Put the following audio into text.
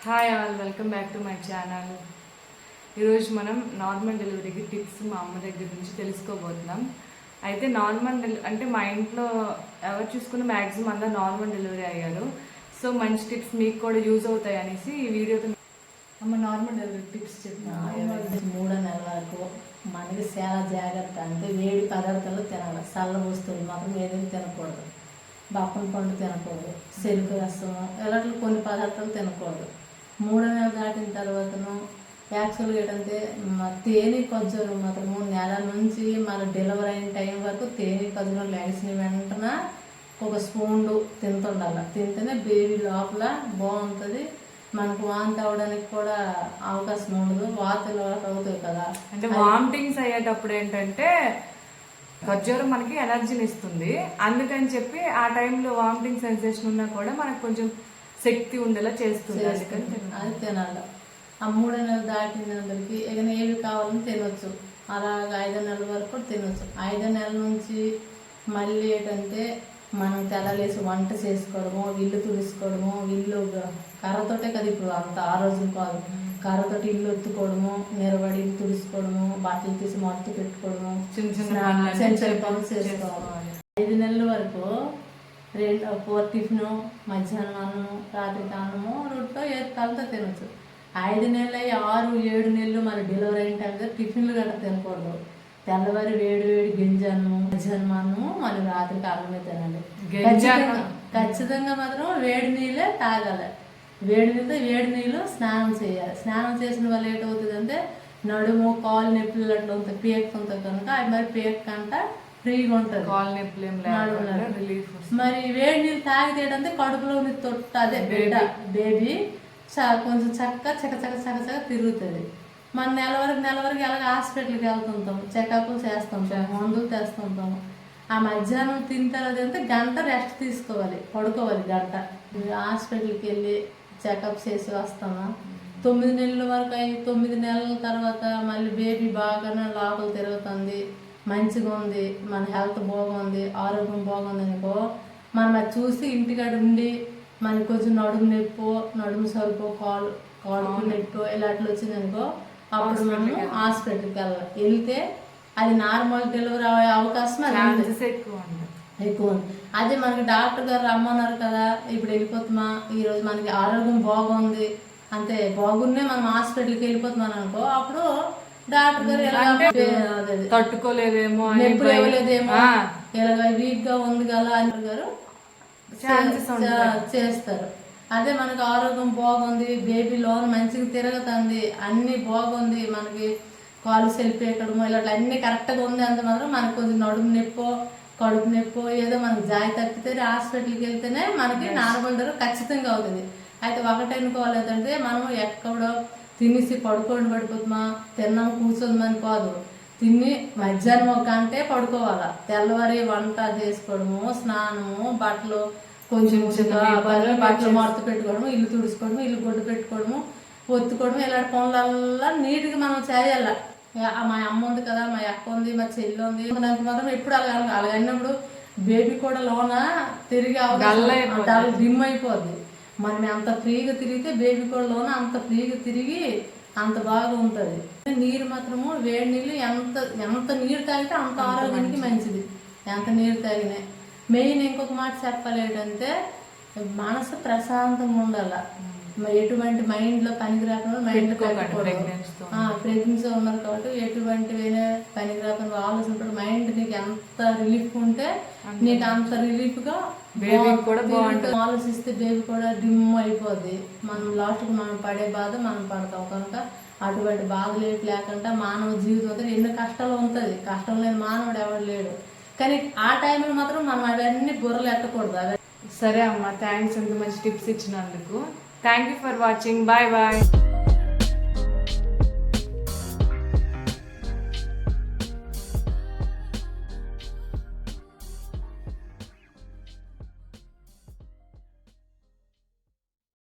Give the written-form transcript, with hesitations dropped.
Hi all, welcome back to my channel. ఈరోజు మనం normal డెలివరీకి టిప్స్ మా అమ్మ దగ్గర నుంచి తెలుసుకోబోతున్నాం. అయితే నార్మల్ అంటే మా ఇంట్లో ఎవరు చూసుకున్న మ్యాక్సిమం అందరూ నార్మల్ డెలివరీ అయ్యారు. సో మంచి టిప్స్ మీకు కూడా యూజ్ అవుతాయి అనేసి ఈ వీడియోతో అమ్మ నార్మల్ డెలివరీ టిప్స్ చెప్తున్నాను. 3 నెలల వరకు మనకి చాలా జాగ్రత్త. అంటే వేడి పదార్థాలు తినాలి, చల్ల వస్తువులు మాత్రం ఏదైనా తినకూడదు. బప్పన పండు తినకూడదు, చెరుకు రసం ఇలాంటి కొన్ని పదార్థాలు తినకూడదు. 3 నెలలు దాటిన తర్వాతను యాక్చువల్గా ఏంటంటే తేనె ఖర్జూరం మాత్రము నెల నుంచి మన డెలివరీ అయిన టైం వరకు తేనె ఖర్జూరం లేచిన వెంటనే ఒక స్పూన్లు తింటుండాలి. తింటేనే బేబీ లోపల బాగుంటుంది. మనకు వాంతి అవడానికి కూడా అవకాశం ఉండదు. వాంతులు అవుతాయి కదా. అంటే వామిటింగ్స్ అయ్యేటప్పుడు ఏంటంటే ఖర్జూరం మనకి ఎనర్జీని ఇస్తుంది. అందుకని చెప్పి ఆ టైంలో వామిటింగ్ సెన్సేషన్ ఉన్నా కూడా మనకు కొంచెం శక్తి ఉండేలా చేస్తుంది. అది తినాలి. ఆ 3 నెలలు దాటినందరికి ఏదైనా ఏవి కావాలని తినొచ్చు. అలాగ 5 నెలల వరకు కూడా తినొచ్చు. 5 నెలల నుంచి మళ్ళీ ఏంటంటే మనం తెల్లలేసి వంట చేసుకోవడము, ఇల్లు తుడుచుకోవడము, ఇల్లు కర్రతోటే కదా ఇప్పుడు అంత ఆ రోజులు కాదు. కర్రతోటి ఇల్లు ఎత్తుకోవడము, నిలబడి ఇల్లు తుడుచుకోవడము, బట్టలు తీసి మొత్తం పెట్టుకోవడము, చిన్న చిన్న పనులు చేసుకోవడం. 5 నెలల వరకు 4 టిఫిను, మధ్యాహ్నం అన్నము, రాత్రికి అన్నము, రొట్టె ఏది కలితో తినొచ్చు. 5 నెలలు 6, 7 నెలలు మన డెలివరీ అయిన టైం టిఫిన్లు గట్రా తినకూడదు. తెల్లవారి వేడి వేడి గింజన్నము, మధ్యాహ్నం అన్నము, మళ్ళీ రాత్రికి అన్నమే తినాలి. ఖచ్చితంగా మాత్రం వేడి నీళ్ళే తాగాలి. వేడి నీళ్ళు స్నానం చేయాలి. స్నానం చేసిన వల్ల ఏంటవుతుంది అంటే నడుము కాలు నొప్పులు అట్లా ఉంటాయి, పేక్కుంటుంది కనుక అది మరి పేక్ కంట ఫ్రీగా ఉంటుంది. కాలు నొప్పులు మరి వేడి నీళ్ళు తాగితే ఏంటంటే కడుపులో తొట్ట అదే బేబీ కొంచెం చక్క తిరుగుతుంది. మన నెల వరకు ఎలాగ హాస్పిటల్కి వెళ్తుంటాం, చెకప్లు చేస్తుంటాం, మందులు తెస్తుంటాం. ఆ మధ్యాహ్నం తిన్న తర్వాత అంటే గంట రెస్ట్ తీసుకోవాలి, పడుకోవాలి గంట. హాస్పిటల్కి వెళ్ళి చెకప్ చేసి వస్తాము. 9 నెలల వరకు అయి 9 నెలల తర్వాత మళ్ళీ బేబీ బాగానే లోపల తిరుగుతుంది, మంచిగా ఉంది, మన హెల్త్ బాగుంది, ఆరోగ్యం బాగుంది అనుకో మనం అది చూసి ఇంటికాడ ఉండి మనకి కొంచెం నడుము నొప్పో, నడుము సరుపు, కాలు నొప్పో ఇలాంటి వచ్చింది అనుకో అప్పుడు మనము హాస్పిటల్కి వెళ్తే అది నార్మల్ డెలివరీ అయ్యే అవకాశం ఎక్కువ ఉంది. అదే మనకి డాక్టర్ గారు రమ్మన్నారు కదా, ఇప్పుడు వెళ్ళిపోతామా, ఈరోజు మనకి ఆరోగ్యం బాగుంది అంతే బాగున్నే మనం హాస్పిటల్కి వెళ్ళిపోతున్నాం అనుకో అప్పుడు డాక్టర్ గారు తట్టుకోలేదేమో, నొప్పులు ఇవ్వలేదేమో, ఇలాగ వీక్ గా ఉంది కదా అని గారు చేస్తారు. అదే మనకు ఆరోగ్యం బాగుంది, బేబీ లోన్ మంచిగా తిరుగుతుంది, అన్ని బాగుంది, మనకి కాలు సెల్పేయడము ఇలాంటి అన్ని కరెక్ట్గా ఉంది అంత మాత్రం మనకు కొంచెం నడుము నొప్పో, కడుపు నొప్పో ఏదో మనకు జాయి తప్పితే హాస్పిటల్కి వెళ్తేనే మనకి నార్మల్ డెలివరీ ఖచ్చితంగా అవుతుంది. అయితే ఒకటి అనుకోవాలంటే మనం ఎక్కడో తినేసి పడిపోతుమా, తిన్నాం కూర్చోమని కాదు, తిని మధ్యాహ్నం ఒక గంటే పడుకోవాలా. తెల్లవారి వంట చేసుకోవడము, స్నానము, బట్టలు కొంచెం బట్టలు మడత పెట్టుకోవడము, ఇల్లు తుడుచుకోవడము, ఇల్లు గొడ్డు పెట్టుకోవడము, ఒత్తుకోవడము ఇలాంటి పనులల్లా నీట్గా మనం చేయాల. మా అమ్మ ఉంది కదా, మా అక్క ఉంది, మా చెల్లి ఉంది, దానికి మాత్రం ఎప్పుడు అలాగైనప్పుడు బేబీ కూడా లోన తిరిగి డిమ్ అయిపోద్ది. మనం అంత ఫ్రీగా తిరిగితే బేబీ కూడా లోన అంత ఫ్రీగా తిరిగి అంత బాగా ఉంటుంది. నీరు మాత్రము వేడి నీళ్ళు ఎంత నీరు తాగితే అంత ఆరోగ్యానికి మంచిది. ఎంత నీరు తాగినా మెయిన్ ఇంకొక మాట చెప్పాలి ఏంటంటే మనసు ప్రశాంతంగా ఉండాల. ఎటువంటి మైండ్లో పనికి రాకుండా మైండ్ ప్రెగ్నెన్సీ ఉన్నారు కాబట్టి ఎటువంటి పనికి రాకుండా ఆలోచన మైండ్ నీకు ఎంత రిలీఫ్ ఉంటే నీకు అంత రిలీఫ్గా ఆలోచిస్తే బేబీ కూడా డిమ్ అయిపోద్ది. మనం లాస్ట్కి మనం పడే బాధ మనం పడతాం కనుక అటువంటి బాధలు లేకుండా మానవ జీవితం ఎన్నో కష్టాలు ఉంటుంది. కష్టం లేని మానవుడు ఎవడు లేడు. కానీ ఆ టైంలో మాత్రం మనం అవన్నీ బుర్రలు ఎట్టకూడదు. సరే అమ్మ, థ్యాంక్స్, ఎంత మంచి టిప్స్ ఇచ్చినందుకు. Thank you for watching. Bye bye.